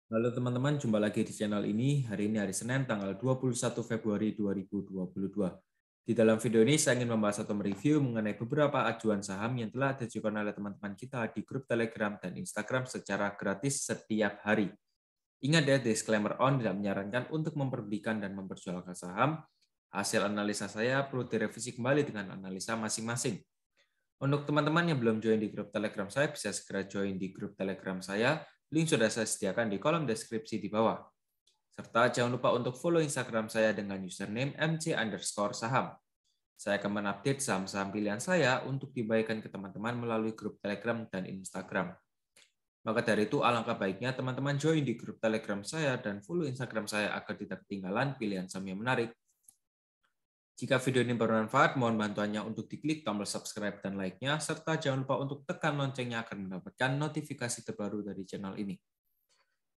Halo teman-teman, jumpa lagi di channel ini. Hari ini hari Senin, tanggal 21 Februari 2022. Di dalam video ini saya ingin membahas atau mereview mengenai beberapa ajuan saham yang telah diajukan oleh teman-teman kita di grup Telegram dan Instagram secara gratis setiap hari. Ingat ya, disclaimer on tidak menyarankan untuk memperbelikan dan memperjualkan saham. Hasil analisa saya perlu direvisi kembali dengan analisa masing-masing. Untuk teman-teman yang belum join di grup Telegram saya, bisa segera join di grup Telegram saya. Link sudah saya sediakan di kolom deskripsi di bawah. Serta jangan lupa untuk follow Instagram saya dengan username mc_saham. Saya akan mengupdate saham-saham pilihan saya untuk dibagikan ke teman-teman melalui grup Telegram dan Instagram. Maka dari itu alangkah baiknya teman-teman join di grup Telegram saya dan follow Instagram saya agar tidak ketinggalan pilihan saham yang menarik. Jika video ini bermanfaat, mohon bantuannya untuk diklik tombol subscribe dan like-nya, serta jangan lupa untuk tekan loncengnya agar mendapatkan notifikasi terbaru dari channel ini.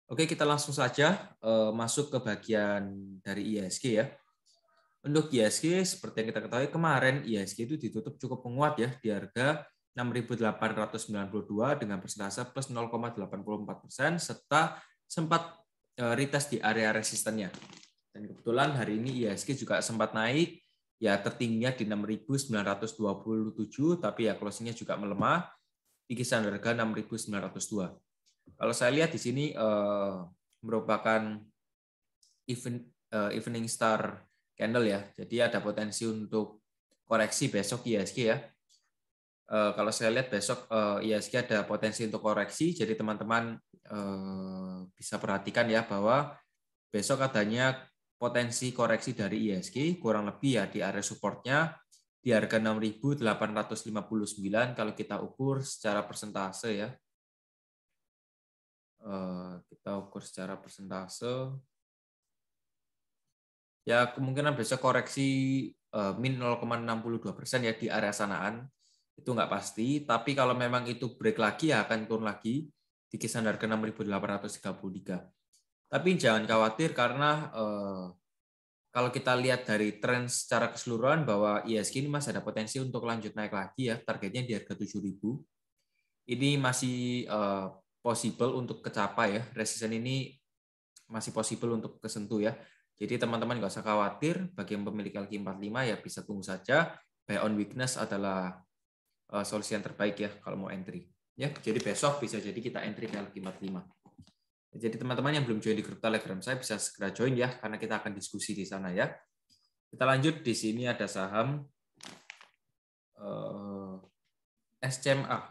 Oke, kita langsung saja masuk ke bagian dari IHSG ya. Untuk IHSG, seperti yang kita ketahui kemarin, IHSG itu ditutup cukup menguat ya, di harga 6.892 dengan persentase plus 0,84%, serta sempat retest di area resistennya. Dan kebetulan hari ini IHSG juga sempat naik, ya tertingginya di 6.927, tapi ya closingnya juga melemah di kisaran harga 6.902. Kalau saya lihat di sini merupakan evening star candle ya, jadi ada potensi untuk koreksi besok IHSG ya. Kalau saya lihat besok IHSG ada potensi untuk koreksi, jadi teman-teman bisa perhatikan ya bahwa besok adanya potensi koreksi dari IHSG kurang lebih ya di area supportnya di harga 6.859 kalau kita ukur secara persentase ya. Kita ukur secara persentase. Ya kemungkinan besok koreksi min 0,62% ya di area sanaan. Itu nggak pasti, tapi kalau memang itu break lagi ya akan turun lagi di kisaran harga 6.833. Tapi jangan khawatir karena kalau kita lihat dari tren secara keseluruhan bahwa IHSG ini masih ada potensi untuk lanjut naik lagi ya, targetnya di harga 7.000. Ini masih possible untuk kecapai ya, resisten ini masih possible untuk kesentuh ya. Jadi teman-teman nggak usah khawatir, bagi yang memiliki LQ45 ya bisa tunggu saja. Buy on weakness adalah solusi yang terbaik ya kalau mau entry. Ya, jadi besok bisa jadi kita entry ke LQ45. Jadi teman-teman yang belum join di grup Telegram saya bisa segera join ya, karena kita akan diskusi di sana ya. Kita lanjut, di sini ada saham SCMA.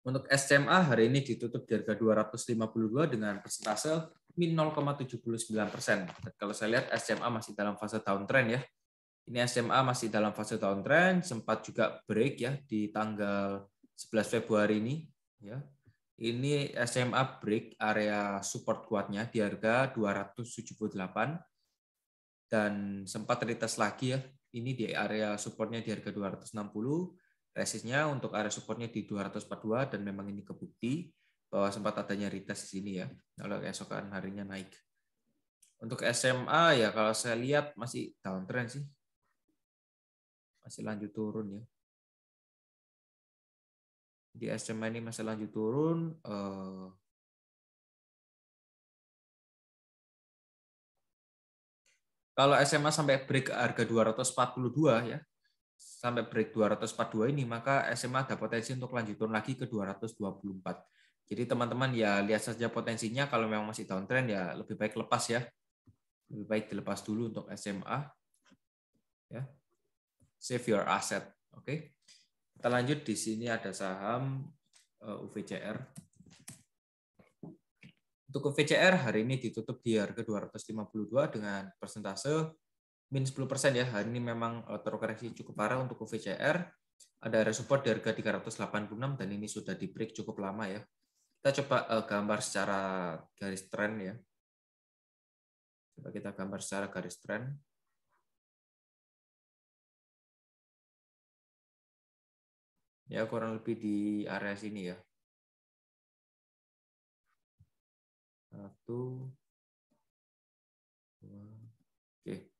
Untuk SCMA hari ini ditutup di harga 252 dengan persentase min 0,79%. Kalau saya lihat SCMA masih dalam fase downtrend ya. Ini SCMA masih dalam fase downtrend, sempat juga break ya di tanggal 11 Februari ini ya. Ini SCMA break area support kuatnya di harga 278 dan sempat retest lagi ya. Ini di area supportnya di harga 260, resistnya untuk area supportnya di 242 dan memang ini kebukti bahwa sempat adanya retest di sini ya. Kalau keesokan harinya naik. Untuk SMA ya kalau saya lihat masih downtrend sih. Masih lanjut turun ya. Di SMA ini masih lanjut turun. Kalau SMA sampai break harga 242 ya, sampai break 242 ini, maka SMA ada potensi untuk lanjut turun lagi ke 224. Jadi teman-teman ya lihat saja potensinya, kalau memang masih downtrend ya lebih baik lepas ya. Lebih baik dilepas dulu untuk SMA. Ya. Save your asset. Oke. Kita lanjut, di sini ada saham UVCR. Untuk UVCR hari ini ditutup di harga 252 dengan persentase min 10% ya. Hari ini memang terkoreksi cukup parah untuk UVCR. Ada area support di harga 386 dan ini sudah di break cukup lama ya. Kita coba gambar secara garis tren ya. Coba kita gambar secara garis tren. Ya kurang lebih di area sini ya. 1, 2. Oke.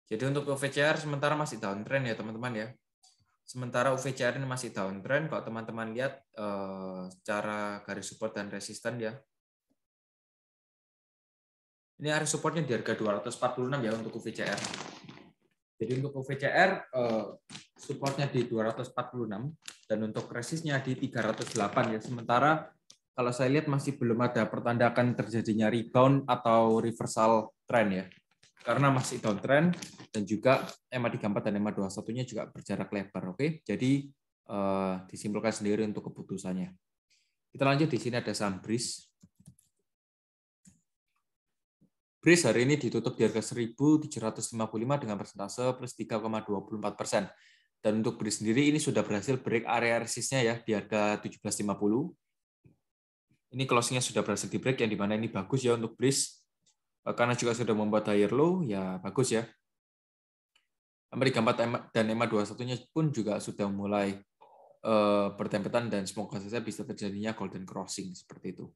Jadi untuk VCR sementara masih downtrend ya teman-teman ya. Sementara UVCR ini masih downtrend. Kalau teman-teman lihat secara garis support dan resisten ya. Ini area supportnya di harga 246 ya untuk UVCR. Jadi untuk UVCR supportnya di 246 dan untuk resistnya di 308 ya. Sementara kalau saya lihat masih belum ada pertanda akan terjadinya rebound atau reversal trend ya. Karena masih downtrend dan juga EMA34 dan EMA21-nya juga berjarak lebar. Oke, jadi disimpulkan sendiri untuk keputusannya. Kita lanjut, di sini ada saham BRIS. BRIS hari ini ditutup di harga 1.755 dengan persentase plus 3,24%. Dan untuk BRIS sendiri ini sudah berhasil break area resistnya ya di harga 17.50. Ini closing-nya sudah berhasil di break, yang dimana ini bagus ya untuk BRIS. Karena juga sudah membuat higher low, ya bagus ya. EMA34 dan EMA21-nya pun juga sudah mulai bertempetan dan semoga saja bisa terjadinya golden crossing seperti itu.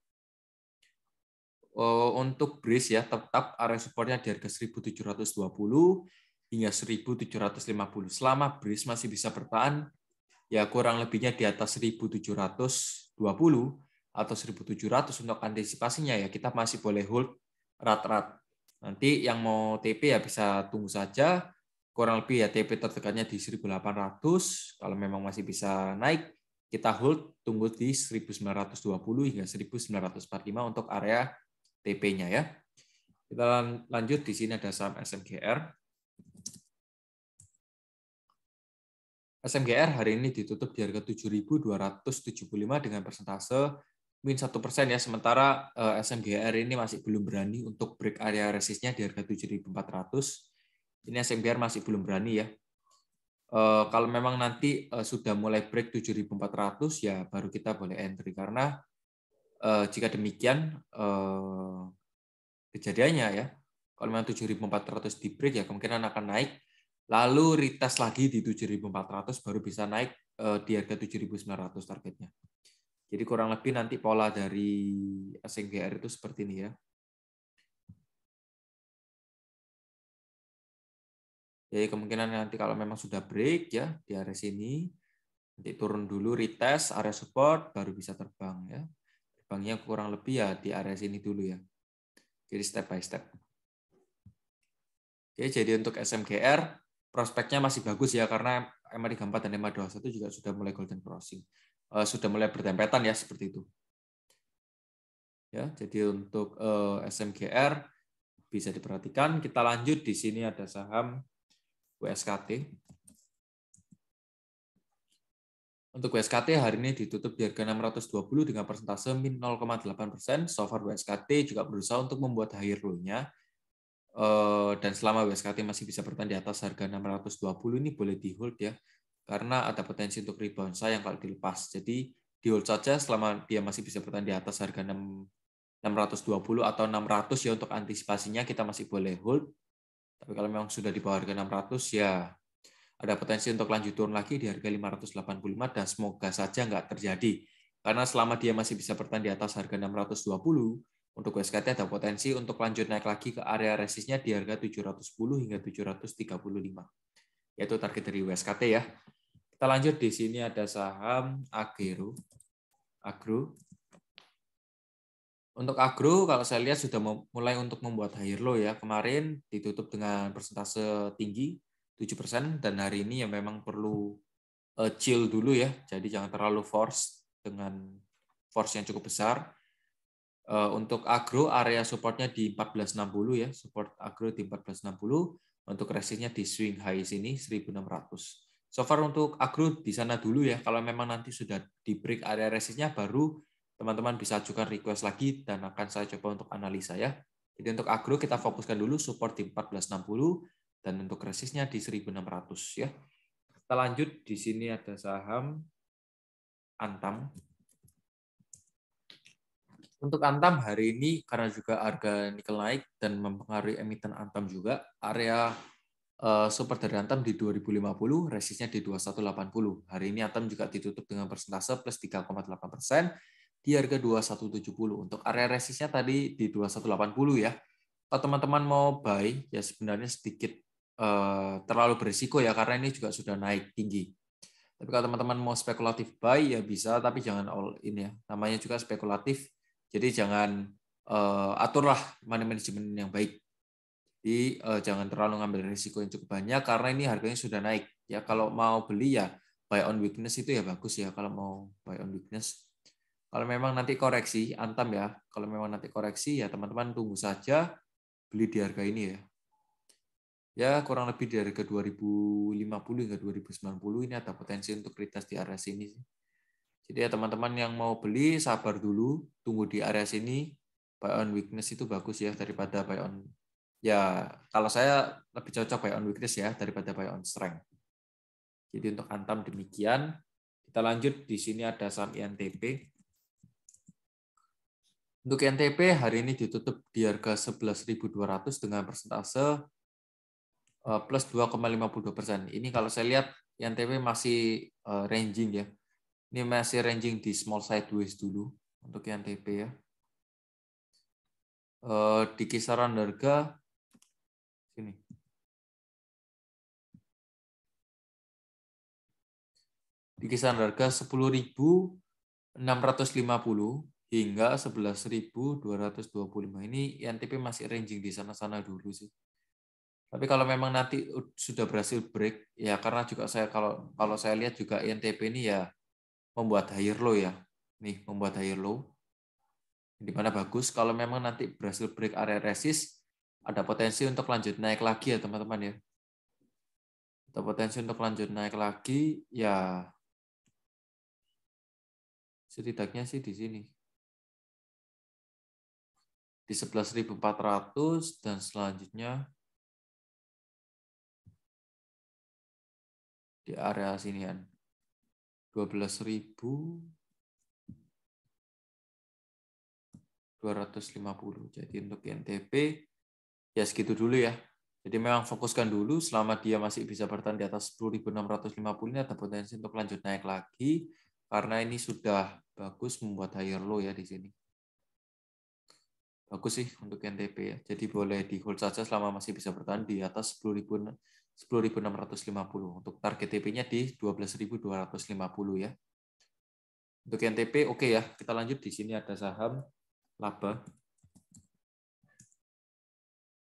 Untuk BRIS ya tetap area supportnya di harga 1.720 hingga 1.750. Selama BRIS masih bisa bertahan, ya kurang lebihnya di atas 1.720 atau 1.700 untuk antisipasinya ya kita masih boleh hold rat-rat. Nanti yang mau TP ya bisa tunggu saja. Kurang lebih ya TP terdekatnya di 1.800. Kalau memang masih bisa naik, kita hold tunggu di 1.920 hingga 1.945 untuk area TP-nya ya. Kita lanjut, di sini ada saham SMGR. SMGR hari ini ditutup di harga 7.275 dengan persentase min 1% ya. Sementara SMGR ini masih belum berani untuk break area resistnya di harga 7.400. Ini SMGR masih belum berani ya. Kalau memang nanti sudah mulai break 7.400 ya baru kita boleh entry, karena jika demikian kejadiannya ya, kalau memang 7.400 di break ya kemungkinan akan naik, lalu retest lagi di 7.400 baru bisa naik di harga 7.900 targetnya. Jadi kurang lebih nanti pola dari SMGR itu seperti ini ya. Jadi kemungkinan nanti kalau memang sudah break ya di area sini, nanti turun dulu retest area support baru bisa terbang ya. Terbangnya kurang lebih ya di area sini dulu ya. Jadi step by step. Oke, jadi untuk SMGR prospeknya masih bagus ya, karena EMA34 dan EMA21 juga sudah mulai golden crossing. Sudah mulai bertempetan ya seperti itu. Ya, jadi untuk SMGR bisa diperhatikan. Kita lanjut, di sini ada saham WSKT. Untuk WSKT hari ini ditutup di harga 620 dengan persentase min 0,8%. So far WSKT juga berusaha untuk membuat higher low-nya. Dan selama WSKT masih bisa bertahan di atas harga 620 ini boleh di hold ya, karena ada potensi untuk rebound sayang kalau dilepas. Jadi di hold saja selama dia masih bisa bertahan di atas harga 620 atau 600 ya, untuk antisipasinya kita masih boleh hold. Tapi kalau memang sudah di bawah harga 600 ya ada potensi untuk lanjut turun lagi di harga 585, dan semoga saja nggak terjadi. Karena selama dia masih bisa bertahan di atas harga 620, untuk WSKT ada potensi untuk lanjut naik lagi ke area resistnya di harga 710 hingga 735. Yaitu target dari WSKT ya. Kita lanjut, di sini ada saham Agro. Untuk Agro kalau saya lihat sudah mulai untuk membuat higher low ya. Kemarin ditutup dengan persentase tinggi 7%, dan hari ini ya memang perlu chill dulu ya. Jadi jangan terlalu force dengan force yang cukup besar. Untuk Agro area supportnya di 1460 ya, support Agro di 1460, untuk resistnya di swing high sini 1600. So far untuk Agro di sana dulu ya. Kalau memang nanti sudah di break area resistnya baru teman-teman bisa ajukan request lagi dan akan saya coba untuk analisa ya. Jadi untuk Agro kita fokuskan dulu support di 1460 dan untuk resistnya di 1600 ya. Kita lanjut, di sini ada saham Antam. Untuk Antam hari ini karena juga harga nikel naik dan mempengaruhi emiten Antam juga, area support dari Antam di 2050, resistnya di 2180. Hari ini Antam juga ditutup dengan persentase plus 3,8% di harga 2170. Untuk area resistnya tadi di 2180 ya. Kalau teman-teman mau buy ya sebenarnya sedikit terlalu berisiko ya, karena ini juga sudah naik tinggi. Tapi kalau teman-teman mau spekulatif buy ya bisa, tapi jangan all in ya. Namanya juga spekulatif, jadi jangan aturlah money management yang baik. Jadi jangan terlalu ngambil risiko yang cukup banyak karena ini harganya sudah naik. Ya kalau mau beli ya buy on weakness itu ya bagus ya kalau mau buy on weakness. Kalau memang nanti koreksi, antam ya. Kalau memang nanti koreksi ya teman-teman tunggu saja beli di harga ini ya. Ya kurang lebih di harga 2050 hingga 2090 ini ada potensi untuk retest di area sini. Jadi ya teman-teman yang mau beli sabar dulu, tunggu di area sini. Buy on weakness itu bagus ya daripada buy on, ya kalau saya lebih cocok buy on weakness ya daripada buy on strength. Jadi untuk antam demikian. Kita lanjut, di sini ada saham INTP. Untuk INTP hari ini ditutup di harga 11.200 dengan persentase plus 2,52%. Ini kalau saya lihat INTP masih ranging ya. Ini masih ranging di small sideways dulu untuk INTP ya. Di kisaran harga sini. Di kisaran harga 10.650 hingga 11.225. Ini INTP masih ranging di sana-sana dulu sih. Tapi kalau memang nanti sudah berhasil break, ya karena juga saya kalau saya lihat juga INTP ini ya membuat higher low ya. Nih, membuat higher low. Di mana bagus kalau memang nanti berhasil break area resist, ada potensi untuk lanjut naik lagi ya teman-teman ya. Ada potensi untuk lanjut naik lagi ya. Setidaknya sih di sini. Di 11.400 dan selanjutnya di area sinian 12.250. Jadi untuk INTP ya segitu dulu ya. Jadi memang fokuskan dulu selama dia masih bisa bertahan di atas 10.650 ini ada potensi untuk lanjut naik lagi karena ini sudah bagus membuat higher low ya di sini. Bagus sih untuk INTP ya. Jadi boleh di hold saja selama masih bisa bertahan di atas 10.650. Untuk target TP-nya di 12.250 ya. Untuk INTP oke ya. Kita lanjut, di sini ada saham Laba.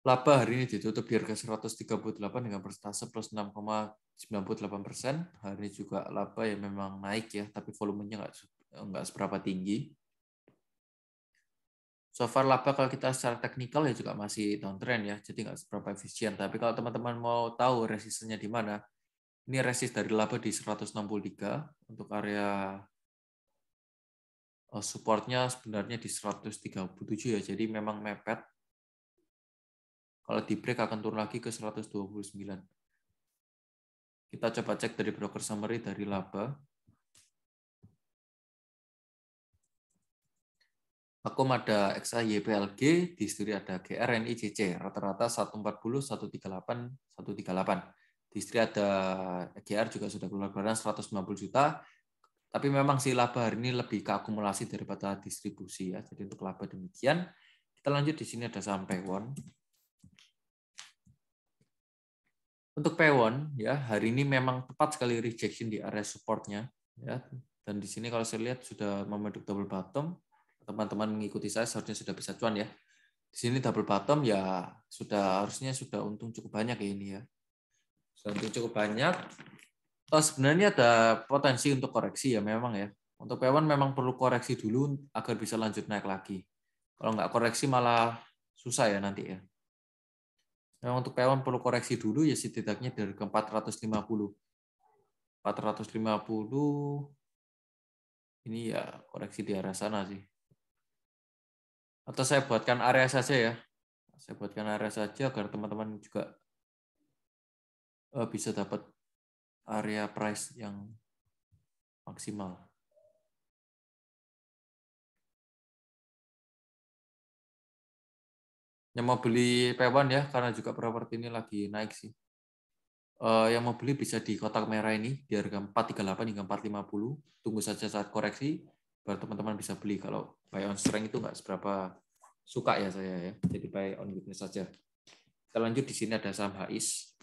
Laba hari ini ditutup di harga 138 dengan persentase plus 6,98%. Hari ini juga laba yang memang naik ya, tapi volumenya nggak seberapa tinggi. So far laba kalau kita secara teknikal ya juga masih downtrend ya, jadi nggak seberapa efisien. Tapi kalau teman-teman mau tahu resistennya di mana, ini resist dari laba di 163 untuk area supportnya sebenarnya di 137 ya, jadi memang mepet. Kalau di break akan turun lagi ke 129. Kita coba cek dari broker summary dari laba. Akum ada XAYPLG, di istri ada GRNI CC, rata-rata 140, 138, 138. Di istri ada GR juga sudah keluar-keluaran 190 juta. Tapi memang si laba hari ini lebih ke akumulasi daripada distribusi ya. Jadi untuk laba demikian. Kita lanjut, di sini ada saham Pewon. Untuk Pewon ya, hari ini memang tepat sekali rejection di area supportnya ya. Dan di sini kalau saya lihat sudah membentuk double bottom. Teman-teman mengikuti saya seharusnya sudah bisa cuan ya. Di sini double bottom ya harusnya sudah untung cukup banyak ya ini ya. Sudah untung cukup banyak. Sebenarnya ada potensi untuk koreksi ya memang ya. Untuk Pewon memang perlu koreksi dulu agar bisa lanjut naik lagi. Kalau nggak koreksi malah susah ya nanti ya. Memang untuk Pewon perlu koreksi dulu ya setidaknya dari ke 450. 450 ini ya koreksi di arah sana sih. Atau saya buatkan area saja ya. Saya buatkan area saja agar teman-teman juga bisa dapat area price yang maksimal. Yang mau beli Pewon ya, karena juga properti ini lagi naik sih. Yang mau beli bisa di kotak merah ini di harga 438 hingga 450. Tunggu saja saat koreksi baru teman-teman bisa beli. Kalau buy on strength itu nggak seberapa suka ya saya ya. Jadi buy on weakness saja. Kita lanjut, di sini ada saham HIS.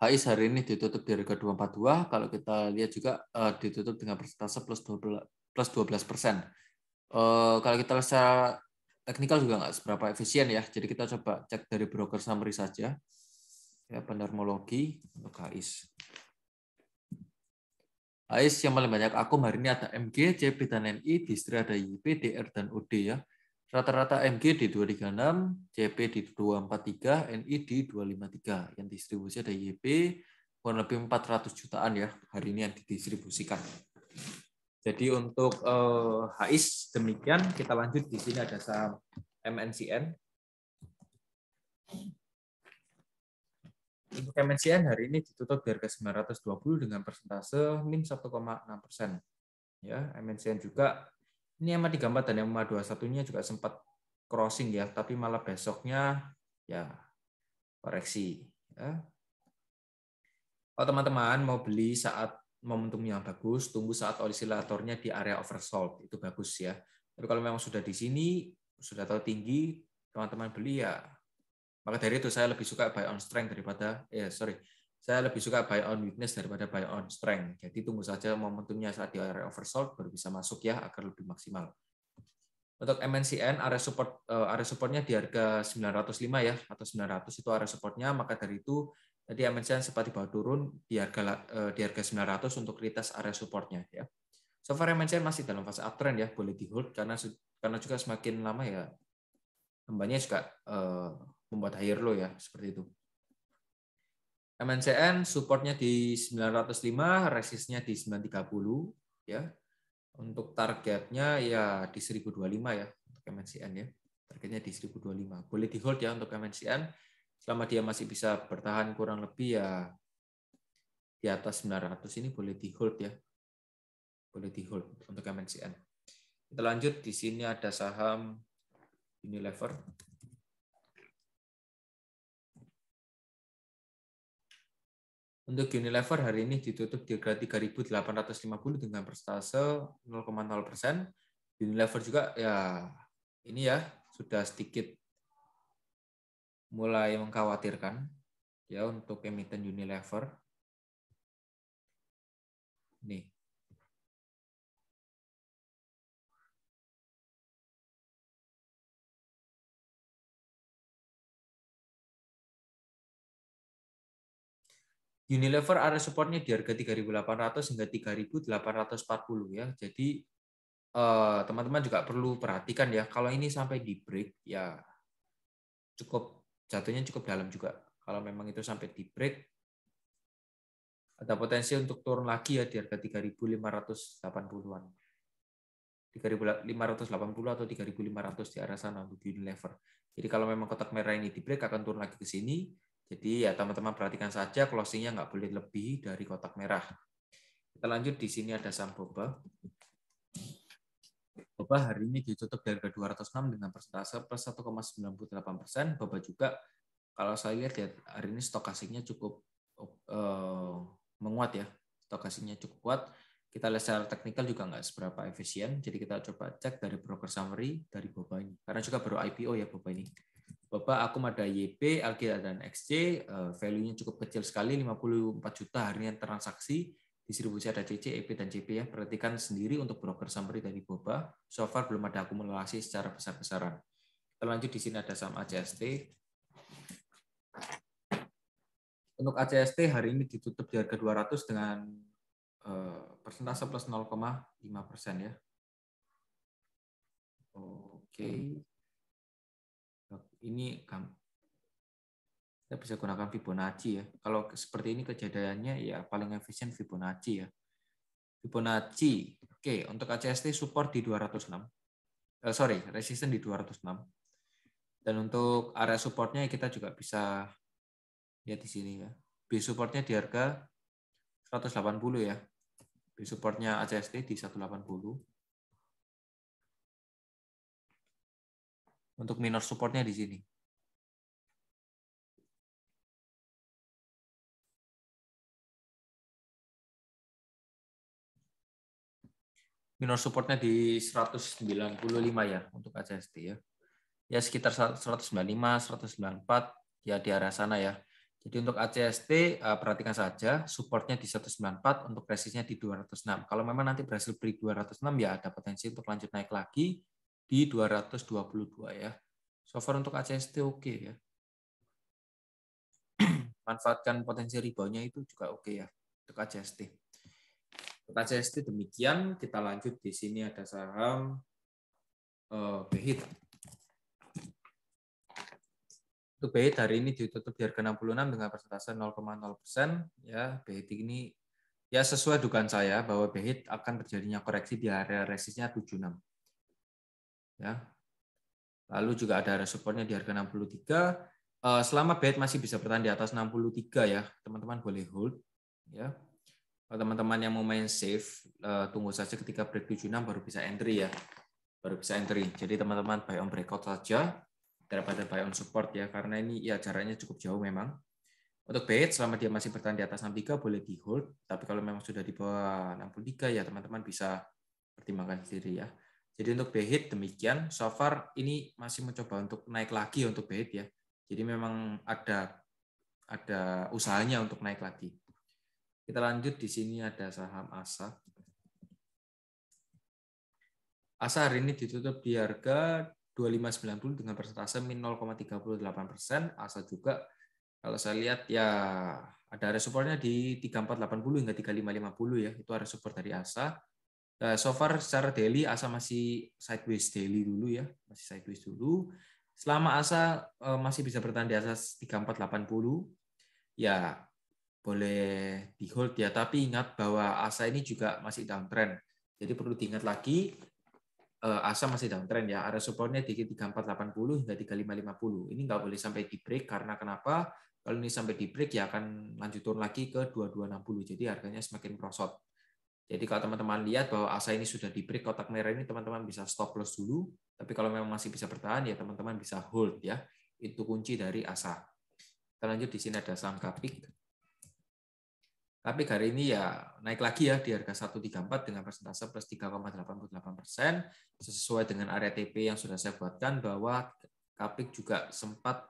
HIS hari ini ditutup di harga 242. Kalau kita lihat juga ditutup dengan persentase plus 12%. Kalau kita lihat secara teknikal juga nggak seberapa efisien ya. Jadi kita coba cek dari broker summary saja. Ya, penermologi untuk HIS. HIS yang paling banyak akum hari ini ada MG, CP, dan NI. Distri ada YP, DR, dan OD ya. Rata-rata MG di 236, CP di 243, NI di 253. Yang distribusi ada YP, kurang lebih 400 jutaan ya hari ini yang didistribusikan. Jadi untuk HIS demikian, kita lanjut di sini ada saham MNCN. Untuk MNCN hari ini ditutup di harga 920 dengan persentase min 1,6%. Ya, MNCN juga ini MA34 dan MA21-nya juga sempat crossing ya, tapi malah besoknya ya koreksi. Ya. Kalau teman-teman mau beli saat momentum yang bagus, tunggu saat osilatornya di area oversold, itu bagus ya. Tapi kalau memang sudah di sini, sudah tahu tinggi, teman-teman beli ya. Maka dari itu saya lebih suka buy on strength daripada, saya lebih suka buy on weakness daripada buy on strength. Jadi tunggu saja momentumnya saat di area oversold baru bisa masuk ya agar lebih maksimal. Untuk MNCN area supportnya di harga 905 ya atau 900 itu area supportnya. Maka dari itu tadi MNCN sempat dibawa turun di harga 900 untuk retest area supportnya ya. So far MNCN masih dalam fase uptrend ya, boleh di hold karena juga semakin lama ya hambanya juga membuat higher low ya, seperti itu. MNCN supportnya di 905, resistnya di 930 ya. Untuk targetnya ya di 1025 ya untuk MNCN ya. Targetnya di 1025. Boleh di hold ya untuk MNCN selama dia masih bisa bertahan kurang lebih ya di atas 900 ini boleh di hold ya. Boleh di hold untuk MNCN. Kita lanjut, di sini ada saham Unilever. Untuk Unilever hari ini ditutup di harga 3.850 dengan persentase 0,0%. Unilever juga ya ini ya sudah sedikit mulai mengkhawatirkan ya untuk emiten Unilever. Nih. Unilever area supportnya di harga 3.800 hingga 3.840 ya. Jadi teman-teman juga perlu perhatikan ya, kalau ini sampai di break ya jatuhnya cukup dalam juga. Kalau memang itu sampai di break ada potensi untuk turun lagi ya di harga 3.580-an. 3.580 atau 3.500 di arah sana untuk Unilever. Jadi kalau memang kotak merah ini di break akan turun lagi ke sini. Jadi ya teman-teman perhatikan saja closingnya nggak boleh lebih dari kotak merah. Kita lanjut, di sini ada saham Boba. Boba hari ini ditutup di harga 206 dengan persentase plus 1,98%. Boba juga kalau saya lihat ya hari ini stokastiknya cukup menguat ya. Stokastiknya cukup kuat. Kita lihat secara teknikal juga nggak seberapa efisien. Jadi kita coba cek dari broker summary dari Boba ini. Karena juga baru IPO ya Boba ini. Boba akum ada YP, Alkira, dan XC. Value-nya cukup kecil sekali, 54 juta hari ini transaksi. Distribusi ada CC, EP, dan CP ya. Perhatikan sendiri untuk broker summary dari Boba. So far belum ada akumulasi secara besar-besaran. Kita lanjut, di sini ada saham ACST. Untuk ACST hari ini ditutup di harga 200 dengan persentase plus 0,5% ya. Oke. Ini kita bisa gunakan Fibonacci ya. Kalau seperti ini kejadiannya ya paling efisien Fibonacci ya. Fibonacci. Oke, untuk ACST support di 206. Resisten di 206. Dan untuk area supportnya kita juga bisa lihat di sini ya. B supportnya di harga 180 ya. B supportnya ACST di 180. Untuk minor supportnya di sini. Minor supportnya di 195 ya untuk ACST ya. Ya sekitar 195, 194 ya di arah sana ya. Jadi untuk ACST perhatikan saja supportnya di 194, untuk resistnya di 206. Kalau memang nanti berhasil break 206 ya ada potensi untuk lanjut naik lagi di 222 ya. So far untuk ACST oke ya. Manfaatkan potensi reboundnya itu juga oke ya untuk ACST. Untuk ACST demikian, kita lanjut di sini ada saham BHIT. Untuk BHIT hari ini ditutup di harga 66 dengan persentase 0,0%. Ya, BHIT ini ya sesuai dugaan saya bahwa BHIT akan terjadinya koreksi di area resistnya 76. Ya. Lalu juga ada area supportnya di harga 63. Selama BHIT masih bisa bertahan di atas 63 ya, teman-teman boleh hold. Ya. Kalau teman-teman yang mau main safe, tunggu saja ketika break 76 baru bisa entry ya. Baru bisa entry. Jadi teman-teman buy on breakout saja daripada buy on support ya, karena ini ya jaraknya cukup jauh memang. Untuk BHIT selama dia masih bertahan di atas 63 boleh di hold, tapi kalau memang sudah di bawah 63 ya teman-teman bisa pertimbangkan sendiri ya. Jadi untuk BHIT demikian, so far ini masih mencoba untuk naik lagi untuk BHIT ya. Jadi memang ada usahanya untuk naik lagi. Kita lanjut, di sini ada saham ASA. ASA hari ini ditutup di harga 2590 dengan persentase min 0,38%. ASA juga kalau saya lihat ya ada area supportnya di 3480 hingga 3550 ya. Itu area support dari ASA. So far secara daily ASA masih sideways daily dulu ya, masih sideways dulu. Selama ASA masih bisa bertahan di atas 3480 ya boleh di hold ya, tapi ingat bahwa ASA ini juga masih downtrend. Jadi perlu diingat lagi, ASA masih downtrend ya, area supportnya di 3480 hingga 3550. Ini nggak boleh sampai di break, karena kenapa? Kalau ini sampai di break ya akan lanjut turun lagi ke 2260. Jadi harganya semakin merosot. Jadi kalau teman-teman lihat bahwa ASA ini sudah di break kotak merah ini, teman-teman bisa stop loss dulu. Tapi kalau memang masih bisa bertahan ya teman-teman bisa hold ya. Itu kunci dari ASA. Kita lanjut, di sini ada saham Kapik. Kapik hari ini ya naik lagi ya di harga 134 dengan persentase plus 3,88%, sesuai dengan area TP yang sudah saya buatkan bahwa Kapik juga sempat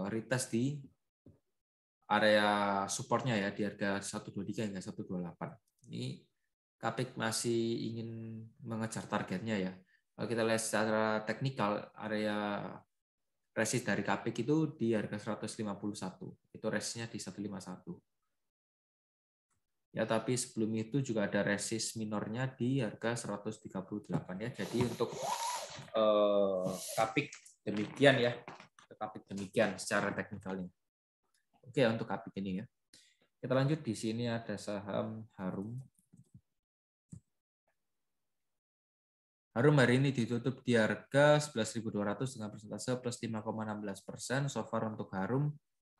retest di area supportnya ya di harga 123 hingga 128. Ini Kapik masih ingin mengejar targetnya ya. Kalau kita lihat secara teknikal, area resist dari Kapik itu di harga 151. Itu resistnya di 151. Ya, tapi sebelum itu juga ada resist minornya di harga 138 ya. Jadi untuk Kapik demikian ya. Kapik demikian secara teknikalnya. Oke, untuk Kapik ini ya. Kita lanjut, di sini ada saham Harum. Harum hari ini ditutup di harga 11.200 dengan persentase plus 5,16%. So far untuk Harum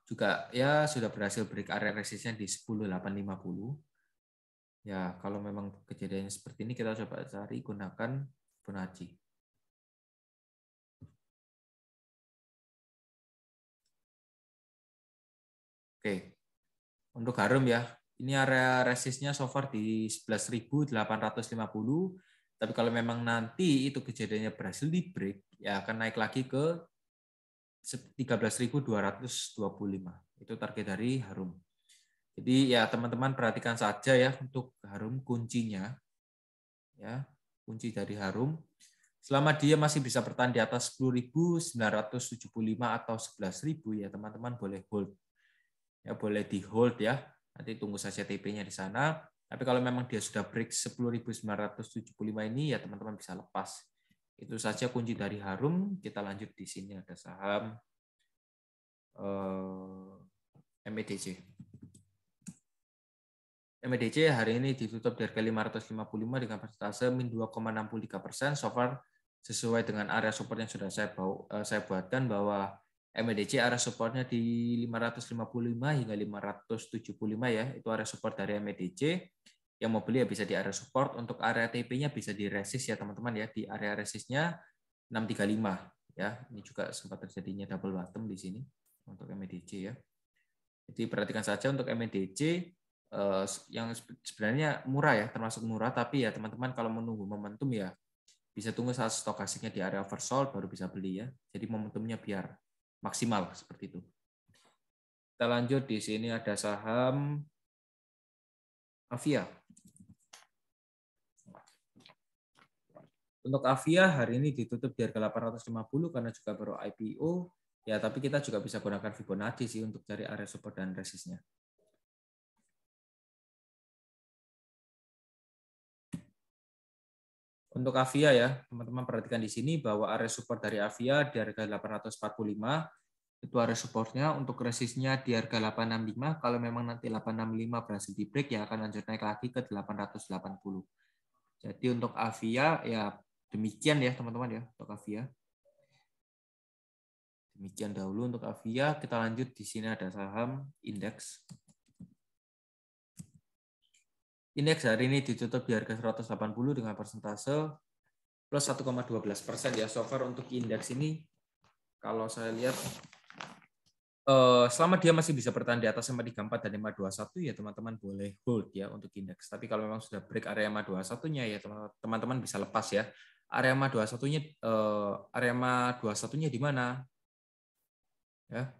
juga ya sudah berhasil break area resistnya di 10.850. Ya, kalau memang kejadiannya seperti ini, kita coba cari gunakan Fibonacci. Oke, untuk Harum ya, ini area resistnya so far di 11.850. Tapi kalau memang nanti itu kejadiannya berhasil di break, ya akan naik lagi ke 13.225. Itu target dari Harum. Jadi ya teman-teman perhatikan saja ya untuk Harum kuncinya. Ya, kunci dari Harum. Selama dia masih bisa bertahan di atas 10.975 atau 11.000 ya teman-teman boleh hold. Ya boleh di hold ya. Nanti tunggu saja TP-nya di sana. Tapi kalau memang dia sudah break 10.975 ini ya teman-teman bisa lepas. Itu saja kunci dari Harum. Kita lanjut, di sini ada saham MEDC. MEDC hari ini ditutup di harga 555 dengan persentase min 2,63%. So far sesuai dengan area support yang sudah saya buatkan bahwa MEDC area supportnya di 555 hingga 575 ya. Itu area support dari MEDC. Yang mau beli ya bisa di area support. Untuk area TP-nya bisa di resist ya teman-teman ya. Di area resistnya 635 ya. Ini juga sempat terjadinya double bottom di sini untuk MEDC ya. Jadi perhatikan saja untuk MEDC yang sebenarnya murah ya, termasuk murah, tapi ya teman-teman kalau menunggu momentum ya bisa tunggu saat stokasiknya di area oversold baru bisa beli ya. Jadi momentumnya biar maksimal seperti itu. Kita lanjut, di sini ada saham Avia. Untuk Avia hari ini ditutup di harga 850 karena juga baru IPO. Ya, tapi kita juga bisa gunakan Fibonacci sih untuk cari area support dan resistnya. Untuk Avia ya, teman-teman perhatikan di sini bahwa area support dari Avia di harga 845 itu area supportnya, untuk resistnya di harga 865. Kalau memang nanti 865 berhasil di break, ya akan lanjut naik lagi ke 880. Jadi untuk Avia ya demikian ya teman-teman ya untuk Avia. Demikian dahulu untuk Avia. Kita lanjut, di sini ada saham indeks. Indeks hari ini ditutup di harga 180 dengan persentase plus 1,12% ya. So far untuk indeks ini kalau saya lihat selama dia masih bisa bertahan di atas 534 dan 521 ya teman-teman boleh hold ya untuk indeks. Tapi kalau memang sudah break area 521-nya ya teman-teman bisa lepas ya. Area 521-nya di mana? Ya.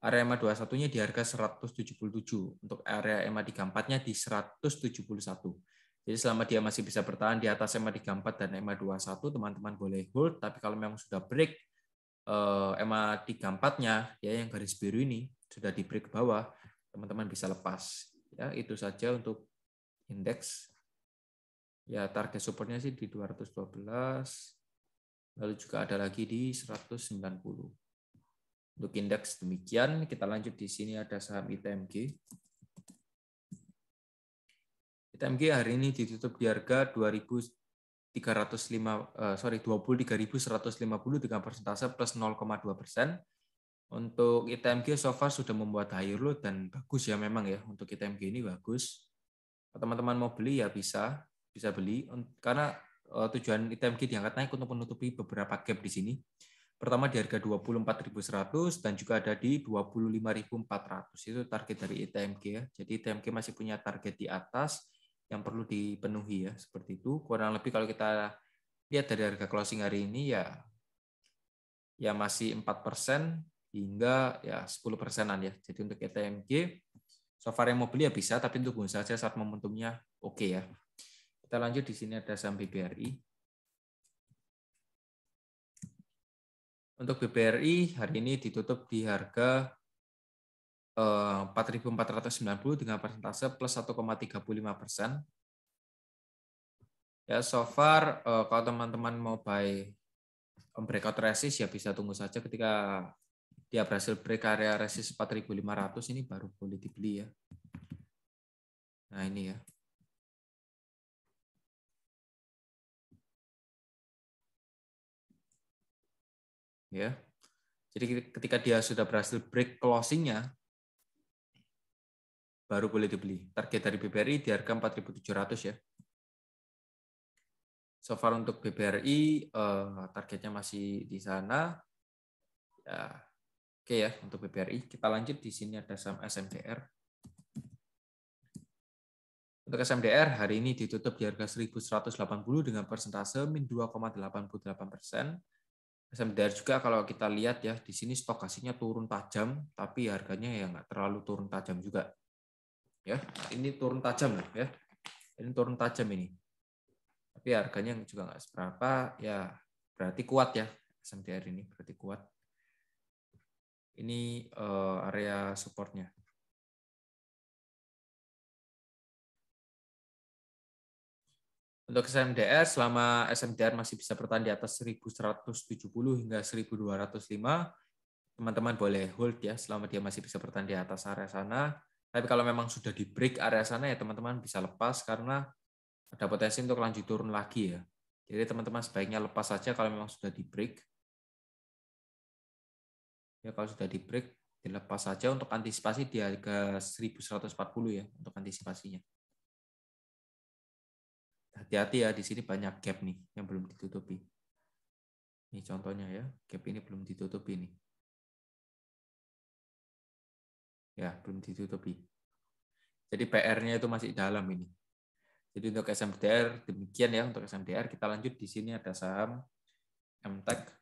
Area EMA 21-nya di harga 177. Untuk area EMA 34-nya di 171. Jadi selama dia masih bisa bertahan di atas EMA 34 dan EMA 21, teman-teman boleh hold. Tapi kalau memang sudah break EMA 34-nya, ya yang garis biru ini sudah di break ke bawah, teman-teman bisa lepas. Ya, itu saja untuk indeks. Ya, target supportnya sih di 212. Lalu juga ada lagi di 190. Untuk indeks demikian, kita lanjut, di sini ada saham ITMG. ITMG hari ini ditutup di harga 23.150 dengan persentase plus 0,2%. Untuk ITMG so far sudah membuat higher low dan bagus ya memang ya, untuk ITMG ini bagus. Kalau teman-teman mau beli ya bisa beli karena tujuan ITMG diangkat naik untuk menutupi beberapa gap di sini. Pertama di harga 24.100 dan juga ada di 25.400. Itu target dari ITMG ya. Jadi ITMG masih punya target di atas yang perlu dipenuhi ya, seperti itu. Kurang lebih kalau kita lihat dari harga closing hari ini ya masih 4% hingga ya 10%-an ya. Jadi untuk ITMG so far yang mau beli ya bisa, tapi tunggu saja saat momentumnya oke ya. Kita lanjut, di sini ada saham BBRI. Untuk BBRI hari ini ditutup di harga 4.490 dengan persentase plus 1,35%. Ya, so far kalau teman-teman mau buy breakout resist ya bisa tunggu saja, ketika dia berhasil break area resist 4.500 ini baru boleh dibeli ya. Nah, ini ya. Ya. Jadi ketika dia sudah berhasil break closing-nya baru boleh dibeli. Target dari BBRI di harga 4.700 ya. So far untuk BBRI targetnya masih di sana. Ya, oke ya untuk BBRI. Kita lanjut, di sini ada saham SMDR. Untuk SMDR hari ini ditutup di harga 1.180 dengan persentase min 2,88%. SMDR juga kalau kita lihat ya, di sini stokasinya turun tajam, tapi harganya ya nggak terlalu turun tajam juga. Ya, ini turun tajam loh ya. Ini turun tajam ini. Tapi harganya juga nggak seberapa, ya berarti kuat ya SMDR ini, berarti kuat. Ini area supportnya. Untuk SMDR, selama SMDR masih bisa bertahan di atas 1.170 hingga 1.205, teman-teman boleh hold ya selama dia masih bisa bertahan di atas area sana. Tapi kalau memang sudah di break area sana ya teman-teman bisa lepas karena ada potensi untuk lanjut turun lagi ya. Jadi teman-teman sebaiknya lepas saja kalau memang sudah di break. Ya kalau sudah di break dilepas saja untuk antisipasi di harga 1.140 ya untuk antisipasinya. Hati-hati ya, di sini banyak gap nih yang belum ditutupi. Ini contohnya ya, gap ini belum ditutupi nih. Ya, belum ditutupi. Jadi PR-nya itu masih dalam ini. Jadi untuk SMDR demikian ya untuk SMDR. Kita lanjut, di sini ada saham MTEK.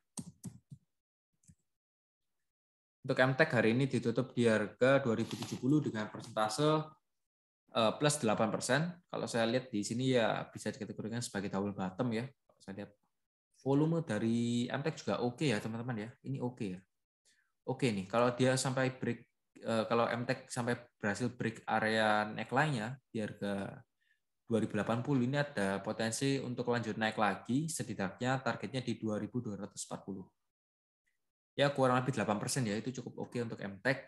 Untuk MTEK hari ini ditutup di harga 2070 dengan persentase plus 8%. Kalau saya lihat di sini ya bisa dikategorikan sebagai double bottom ya. Kalau saya lihat volume dari MTEK juga oke ya teman-teman ya. Ini oke ya. Oke nih, kalau dia sampai break, kalau MTEK sampai berhasil break area neckline-nya di harga 2080, ini ada potensi untuk lanjut naik lagi, setidaknya targetnya di 2240. Ya kurang lebih 8% ya, itu cukup oke untuk MTEK.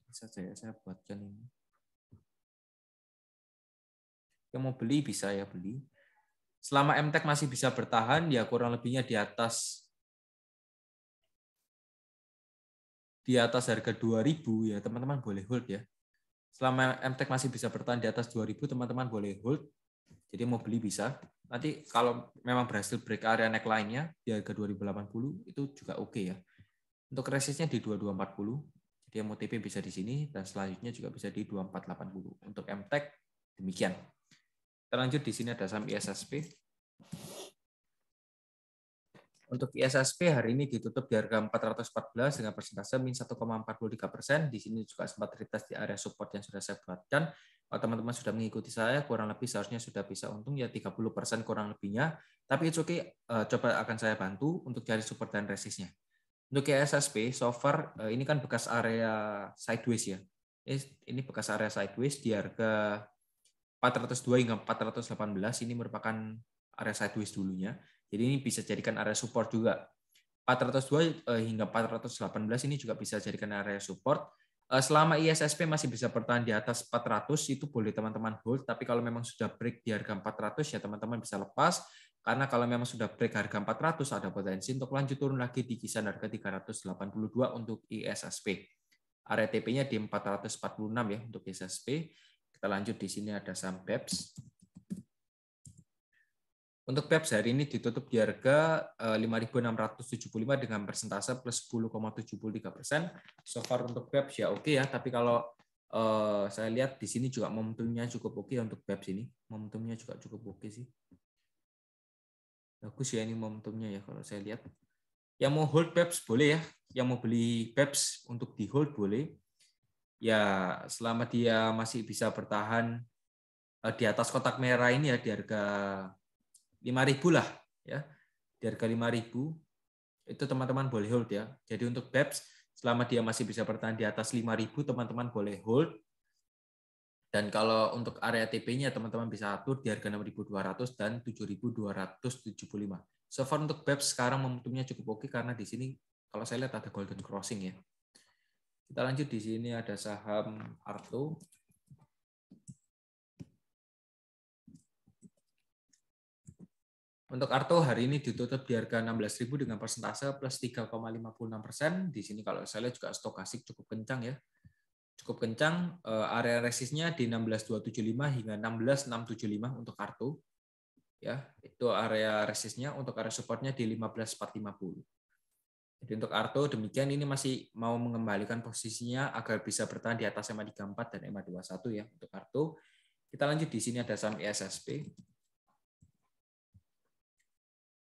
Saja ya, saya buatkan ini. Yang mau beli bisa ya beli. Selama MTEK masih bisa bertahan, ya kurang lebihnya di atas harga 2000 ya teman-teman boleh hold ya. Selama MTEK masih bisa bertahan di atas 2000 teman-teman boleh hold. Jadi mau beli bisa. Nanti kalau memang berhasil break area neckline-nya di harga 2080 itu juga oke ya. Untuk resistnya di 2240. Jadi yang mau TP bisa di sini dan selanjutnya juga bisa di 2480. Untuk MTEK demikian. Kita lanjut di sini ada saham ISSP. Untuk ISSP hari ini ditutup di harga 414 dengan persentase min 1,43%. Di sini juga sempat retest di area support yang sudah saya buatkan. Kalau teman-teman sudah mengikuti saya, kurang lebih seharusnya sudah bisa untung ya 30% kurang lebihnya. Tapi it's okay, coba akan saya bantu untuk cari support dan resistnya. Untuk ISSP, so far ini kan bekas area sideways ya. Ini bekas area sideways di harga 402 hingga 418. Ini merupakan area sideways dulunya. Jadi ini bisa jadikan area support juga. 402 hingga 418 ini juga bisa jadikan area support. Selama ISSP masih bisa bertahan di atas 400 itu boleh teman-teman hold, tapi kalau memang sudah break di harga 400 ya teman-teman bisa lepas, karena kalau memang sudah break harga 400 ada potensi untuk lanjut turun lagi di kisaran harga 382 untuk ISSP. Area TP-nya di 446 ya untuk ISSP. Kita lanjut di sini ada saham BEPS. Untuk BEPS hari ini ditutup di harga 5.675 dengan persentase plus 10,73%. So far untuk BEPS ya oke ya, tapi kalau saya lihat di sini juga momentumnya cukup oke untuk BEPS ini. Momentumnya juga cukup oke sih. Bagus ya ini momentumnya ya kalau saya lihat. Yang mau hold BEPS boleh ya, yang mau beli BEPS untuk di hold boleh. Ya selama dia masih bisa bertahan di atas kotak merah ini ya di harga 5.000 lah ya. Di harga 5.000 itu teman-teman boleh hold ya. Jadi untuk BEPS selama dia masih bisa bertahan di atas 5.000 teman-teman boleh hold. Dan kalau untuk area TP-nya teman-teman bisa atur di harga 6.200 dan 7.275. So far untuk BEPS sekarang momentumnya cukup oke karena di sini kalau saya lihat ada golden crossing ya. Kita lanjut di sini ada saham Arto. Untuk Arto hari ini ditutup di harga 16.000 dengan persentase plus 3,56%. Di sini kalau saya lihat juga stokastik cukup kencang ya. Cukup kencang, area resistnya di 16.275 hingga 16.675 untuk Arto. Ya, itu area resistnya. Untuk area supportnya di 15.450. Jadi untuk Arto demikian, ini masih mau mengembalikan posisinya agar bisa bertahan di atas EMA 34 dan EMA 21 ya untuk Arto. Kita lanjut di sini ada saham ISSP.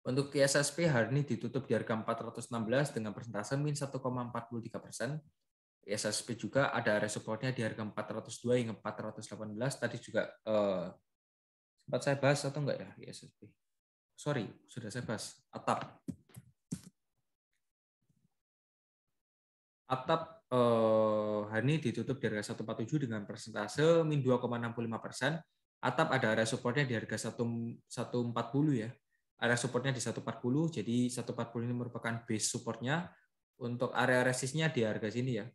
Untuk ISSP hari ini ditutup di harga 416 dengan persentase min 1,43%. ISSP juga ada area supportnya di harga 402 hingga 418. Tadi juga sempat saya bahas atau enggak ya ISSP? Sorry, sudah saya bahas. Atap hari ini ditutup di harga 147 dengan persentase min 2,65%. Atap ada area supportnya di harga 140 ya. Area supportnya di 140, jadi 140 ini merupakan base supportnya. Untuk area resistnya di harga sini ya.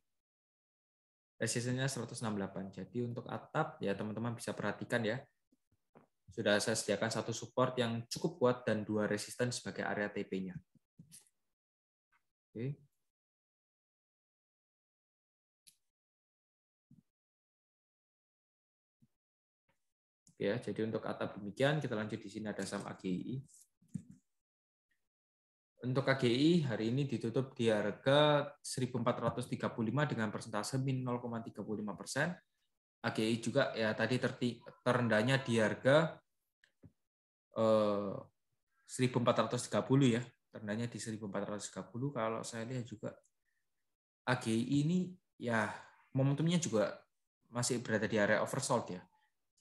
Resistnya 168. Jadi untuk atap ya teman-teman bisa perhatikan ya. Sudah saya sediakan satu support yang cukup kuat dan dua resisten sebagai area TP-nya. Oke. Ya, jadi untuk atap demikian, kita lanjut di sini ada saham AGI. Untuk KGI hari ini ditutup di harga 1.435 dengan persentase min 0,35%. AGI juga ya tadi terendahnya di harga 1.430 ya, Tandanya di 1430. Kalau saya lihat juga AGI ini ya momentumnya juga masih berada di area oversold ya.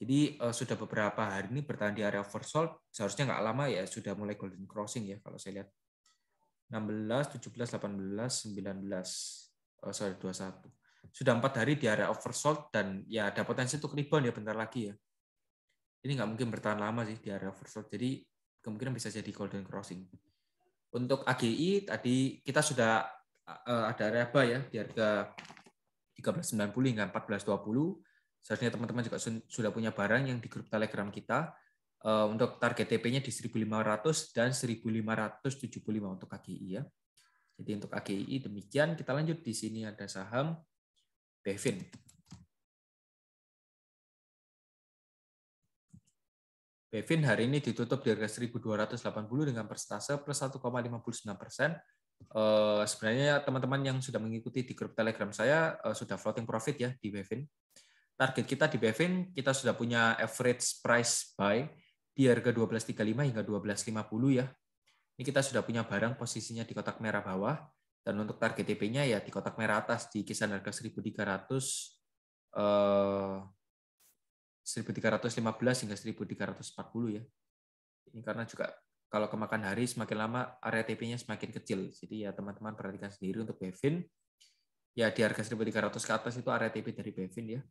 Jadi sudah beberapa hari ini bertahan di area oversold, seharusnya nggak lama ya sudah mulai golden crossing ya kalau saya lihat. 16, 17, 18, 19, sorry 21. Sudah 4 hari di area oversold dan ya ada potensi untuk rebound ya bentar lagi ya. Ini nggak mungkin bertahan lama sih di area oversold, jadi kemungkinan bisa jadi golden crossing. Untuk AGI tadi kita sudah ada area buy ya di harga 13.90 hingga 14.20. Seharusnya teman-teman juga sudah punya barang yang di grup Telegram kita. Untuk target TP-nya di 1.500 dan 1.575 untuk AGI ya. Jadi untuk AGI demikian. Kita lanjut, di sini ada saham Bevin. Bevin hari ini ditutup di harga 1.280 dengan persentase plus 1,59%. Sebenarnya teman-teman yang sudah mengikuti di grup Telegram saya sudah floating profit ya di Bevin. Target kita di Bevin, kita sudah punya average price buy di harga 12.35 hingga 12.50 ya. Ini kita sudah punya barang posisinya di kotak merah bawah, dan untuk target TP-nya ya di kotak merah atas di kisaran harga 1.315 hingga 1.340 ya. Ini karena juga kalau kemakan hari semakin lama area TP-nya semakin kecil. Jadi ya teman-teman perhatikan sendiri untuk Bevin. Ya di harga 1.300 ke atas itu area TP dari Bevin ya.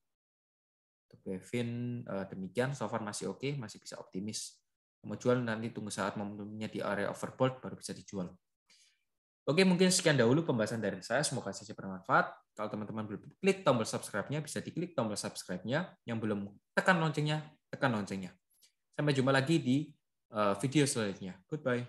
Untuk Bevin demikian, so far masih oke, masih bisa optimis. Mau jual nanti tunggu saat momentumnya di area overbought baru bisa dijual. Oke, mungkin sekian dahulu pembahasan dari saya. Semoga saja bermanfaat. Kalau teman-teman belum klik tombol subscribe-nya, bisa diklik tombol subscribe-nya. Yang belum tekan loncengnya, tekan loncengnya. Sampai jumpa lagi di video selanjutnya. Goodbye.